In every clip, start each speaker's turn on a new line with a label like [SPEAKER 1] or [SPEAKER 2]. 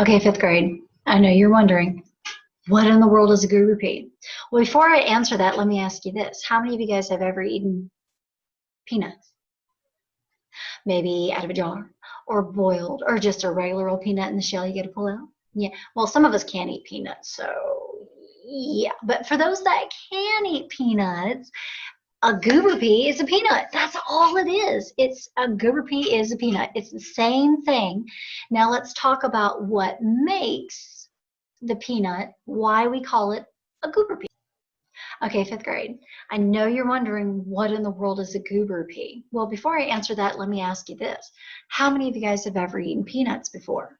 [SPEAKER 1] Okay, fifth grade. I know you're wondering, what in the world is a guru pea? Well, before I answer that, let me ask you this. How many of you guys have ever eaten peanuts? Maybe out of a jar, or boiled, or just a regular old peanut in the shell you get to pull out? Yeah, well, some of us can't eat peanuts, so yeah. But for those that can eat peanuts, a goober pea is a peanut. That's all it is. It's a goober pea is a peanut. It's the same thing. Now let's talk about what makes the peanut, why we call it a goober pea. Okay, fifth grade. I know you're wondering what in the world is a goober pea. Well, before I answer that, let me ask you this. How many of you guys have ever eaten peanuts before?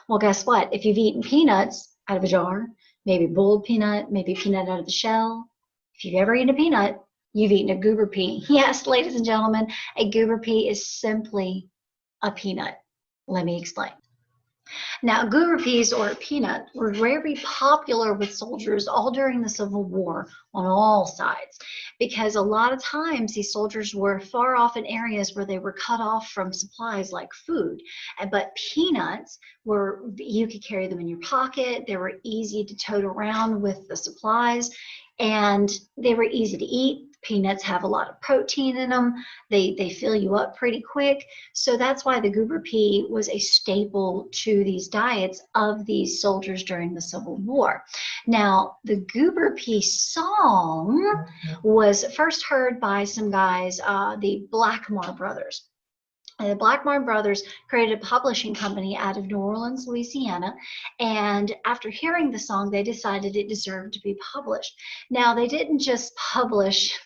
[SPEAKER 1] Well, guess what? If you've eaten peanuts out of a jar, maybe boiled peanut, maybe peanut out of the shell, if you've ever eaten a peanut, you've eaten a goober pea. Yes, ladies and gentlemen, a goober pea is simply a peanut. Let me explain. Now, goober peas or peanut were very popular with soldiers all during the Civil War on all sides, because a lot of times these soldiers were far off in areas where they were cut off from supplies like food. But peanuts were, you could carry them in your pocket, they were easy to tote around with the supplies, and they were easy to eat. Peanuts have a lot of protein in them. They fill you up pretty quick. So that's why the goober pea was a staple to these diets of these soldiers during the Civil War. Now, the goober pea song was first heard by some guys, the Blackmore Brothers. And the Blackmore Brothers created a publishing company out of New Orleans, Louisiana, and after hearing the song, they decided it deserved to be published. Now, they didn't just publish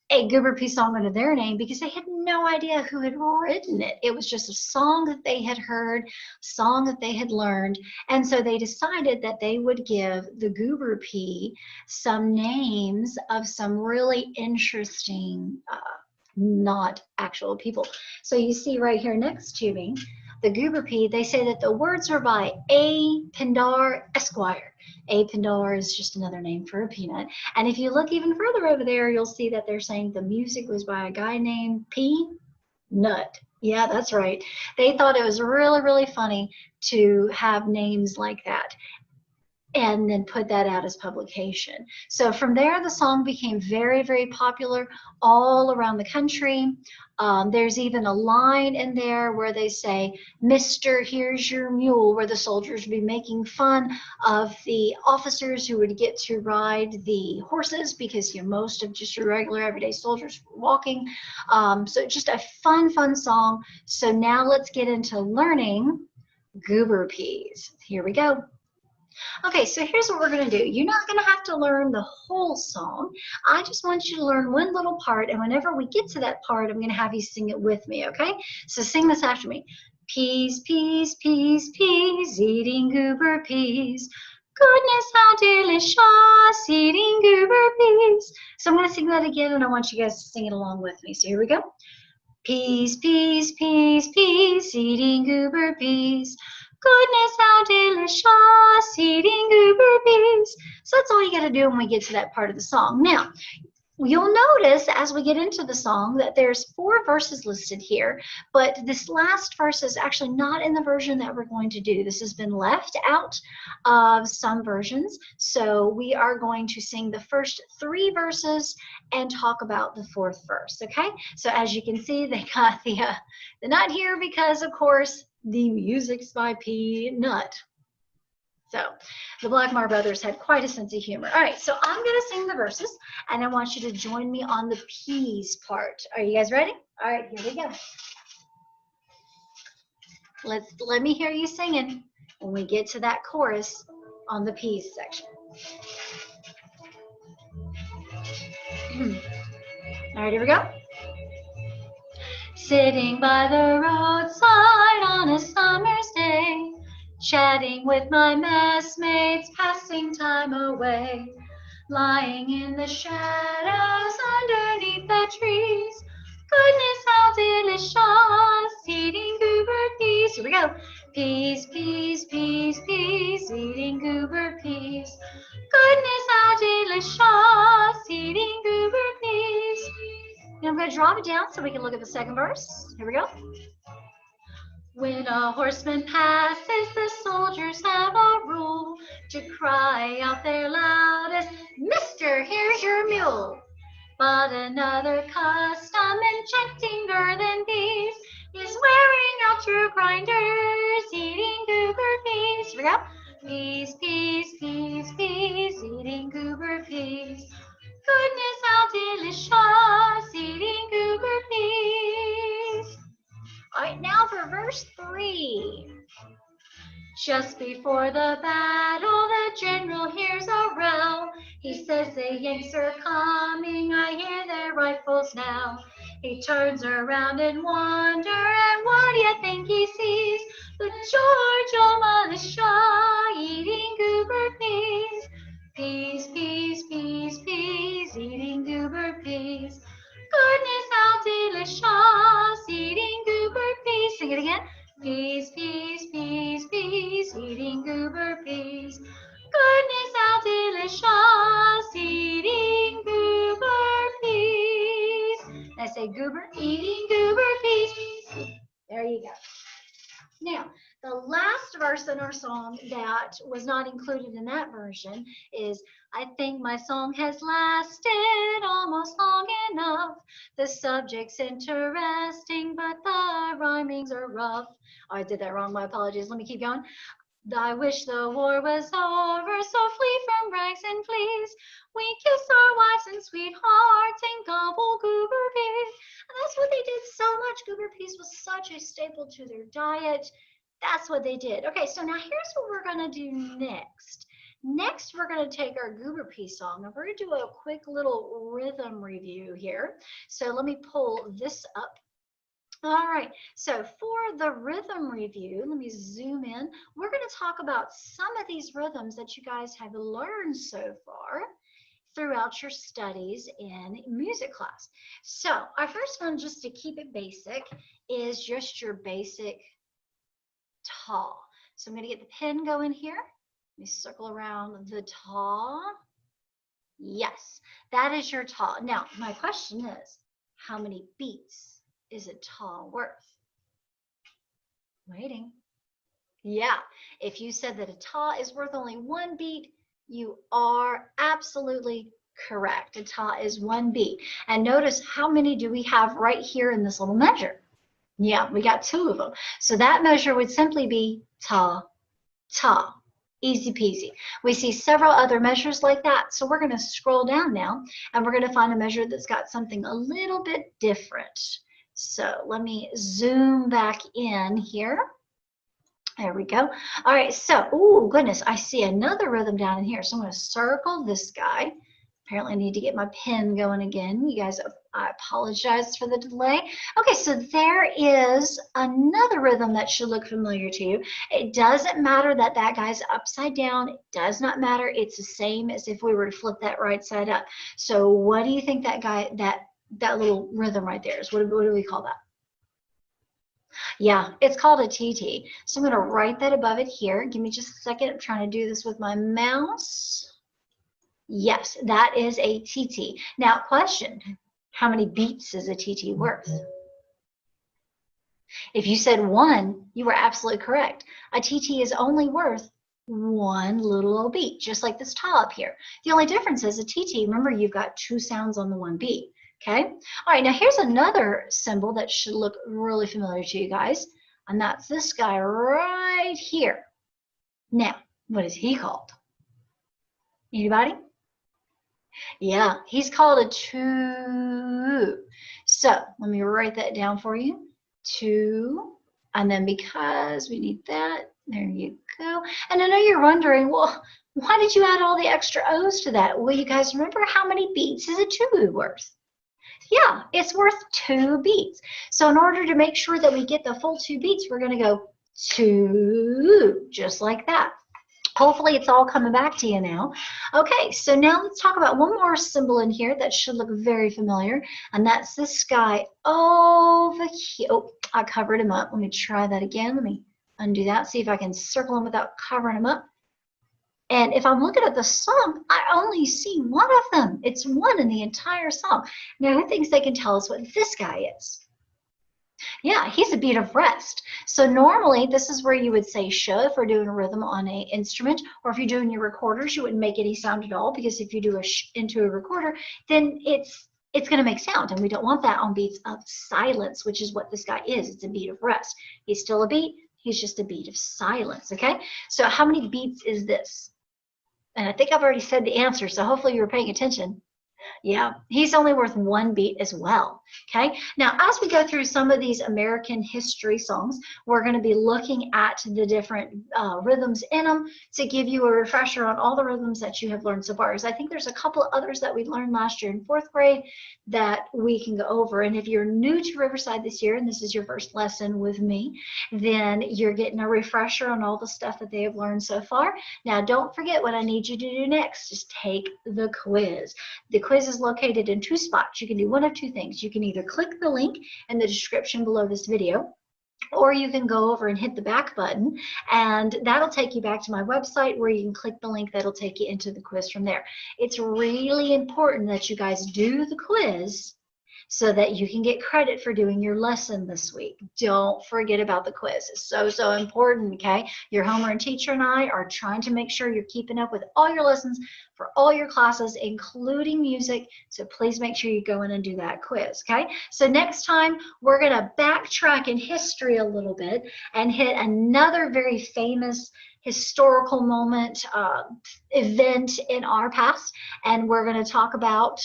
[SPEAKER 1] a goober pea song under their name because they had no idea who had written it. It was just a song that they had heard, song that they had learned, and so they decided that they would give the goober pea some names of some really interesting not actual people. So you see right here next to me, the goober pea, they say that the words are by A. Pindar Esquire. A. Pindar is just another name for a peanut. And if you look even further over there, you'll see that they're saying the music was by a guy named P. Nut. Yeah, that's right. They thought it was really, really funny to have names like that and then put that out as publication. So from there, the song became very, very popular all around the country. There's even a line in there where they say, "Mister, here's your mule," where the soldiers would be making fun of the officers who would get to ride the horses because most of just your regular everyday soldiers were walking. So just a fun, fun song. So now let's get into learning goober peas. Here we go. Okay, so here's what we're going to do. You're not going to have to learn the whole song. I just want you to learn one little part, and whenever we get to that part, I'm going to have you sing it with me, okay? So sing this after me. Peas, peas, peas, peas, eating goober peas. Goodness, how delicious, eating goober peas. So I'm going to sing that again, and I want you guys to sing it along with me. So here we go. Peas, peas, peas, peas, eating goober peas. Goodness, how delicious, eating goober peas. So that's all you got to do when we get to that part of the song. Now, you'll notice as we get into the song that there's 4 verses listed here, but this last verse is actually not in the version that we're going to do. This has been left out of some versions, so we are going to sing the first 3 verses and talk about the 4th verse, okay? So as you can see, they got the nut here because, of course, the music's by P. Nut. So the Blackmore Brothers had quite a sense of humor. All right, so I'm going to sing the verses, and I want you to join me on the peas part. Are you guys ready? All right, here we go. Let me hear you singing when we get to that chorus on the peas section. All right, here we go. Sitting by the roadside on a summer's day, chatting with my messmates, passing time away, lying in the shadows underneath the trees. Goodness, how delicious, eating goober peas. Here we go. Peas, peas, peas, peas, eating goober peas. Goodness, how delicious, eating goober peas. Now I'm going to drop it down so we can look at the second verse. Here we go. When a horseman passes, the soldiers have a rule to cry out their loudest, "Mister, here's your mule." But another custom, enchantinger than these, is wearing out your grinders, eating goober peas. Here we go. Peas, peas, peas, peas, eating goober peas. Goodness, how delicious, eating goober peas. All right, now for verse 3. Just before the battle, the general hears a row. He says, "The Yanks are coming, I hear their rifles now." He turns around in wonder, and what do you think he sees? The Georgia militia eating goober peas. Peas, peas, peas, peas, eating goober peas. Goodness, how delicious, eating goober peas. Sing it again. Peas, peas, peas, peas, eating goober peas. Goodness, how delicious, eating goober peas. I say goober, eating goober peas. There you go. Now, the last verse in our song that was not included in that version is, "I think my song has lasted almost long enough. The subject's interesting, but the rhymings are rough." Oh, I did that wrong. My apologies. Let me keep going. "I wish the war was over, so flee from rags and fleas. We kiss our wives and sweethearts and gobble goober peas." And that's what they did so much. Goober peas was such a staple to their diet. That's what they did. Okay, so now here's what we're going to do next. Next, we're going to take our goober pea song and we're going to do a quick little rhythm review here. So let me pull this up. All right, so for the rhythm review, let me zoom in. We're going to talk about some of these rhythms that you guys have learned so far throughout your studies in music class. So our first one, just to keep it basic, is just your basic ta. So I'm going to get the pen going here. Let me circle around the ta. Yes, that is your ta. Now, my question is, how many beats is a ta worth? Waiting. Yeah, if you said that a ta is worth only one beat, you are absolutely correct. A ta is one beat. And notice, how many do we have right here in this little measure? Yeah, we got two of them. So that measure would simply be ta, ta. Easy peasy. We see several other measures like that. So we're going to scroll down now and we're going to find a measure that's got something a little bit different. So let me zoom back in here. There we go. All right, so, oh goodness, I see another rhythm down in here. So I'm going to circle this guy. Apparently I need to get my pen going again. You guys, I apologize for the delay. Okay, so there is another rhythm that should look familiar to you. It doesn't matter that that guy's upside down. It does not matter. It's the same as if we were to flip that right side up. So what do you think that guy, that little rhythm right there is? What do we call that? Yeah, it's called a TT. So I'm going to write that above it here. Give me just a second. I'm trying to do this with my mouse. Yes, that is a TT. Now, question, how many beats is a TT worth? If you said one, you were absolutely correct. A TT is only worth one little old beat, just like this ta up here. The only difference is a TT, remember, you've got two sounds on the one beat. Okay? All right, now here's another symbol that should look really familiar to you guys, and that's this guy right here. Now, what is he called? Anybody? Yeah, he's called a two. So let me write that down for you. Two. And then because we need that, there you go. And I know you're wondering, well, why did you add all the extra O's to that? Well, you guys remember how many beats is a two worth? Yeah, it's worth 2 beats. So in order to make sure that we get the full 2 beats, we're going to go 2, just like that. Hopefully it's all coming back to you now. Okay, so now let's talk about one more symbol in here that should look very familiar, and that's this guy over here. Oh, I covered him up. Let me try that again. Let me undo that, see if I can circle him without covering him up. And if I'm looking at the song, I only see one of them. It's one in the entire song. Now, who thinks they can tell us what this guy is? Yeah, he's a beat of rest. So normally this is where you would say sh if we're doing a rhythm on an instrument, or if you're doing your recorders, you wouldn't make any sound at all, because if you do a sh into a recorder, then it's going to make sound, and we don't want that on beats of silence, which is what this guy is. It's a beat of rest. He's still a beat. He's just a beat of silence, okay? So how many beats is this? And I think I've already said the answer, so hopefully you were paying attention. Yeah, he's only worth one beat as well. Okay, now as we go through some of these American history songs, we're going to be looking at the different rhythms in them to give you a refresher on all the rhythms that you have learned so far. Because I think there's a couple of others that we learned last year in 4th grade that we can go over. And if you're new to Riverside this year and this is your first lesson with me, then you're getting a refresher on all the stuff that they have learned so far. Now, don't forget what I need you to do next. Just take the quiz. The quiz is located in 2 spots. You can do one of 2 things. You can either click the link in the description below this video, or you can go over and hit the back button, and that'll take you back to my website where you can click the link that'll take you into the quiz from there. It's really important that you guys do the quiz so that you can get credit for doing your lesson this week. Don't forget about the quiz. It's so, so important, okay? Your homeroom teacher and I are trying to make sure you're keeping up with all your lessons for all your classes, including music, so please make sure you go in and do that quiz, okay? So next time, we're gonna backtrack in history a little bit and hit another very famous historical moment, event in our past, and we're gonna talk about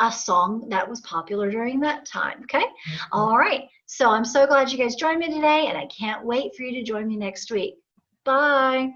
[SPEAKER 1] a song that was popular during that time, okay? All right, so I'm so glad you guys joined me today, and I can't wait for you to join me next week. Bye.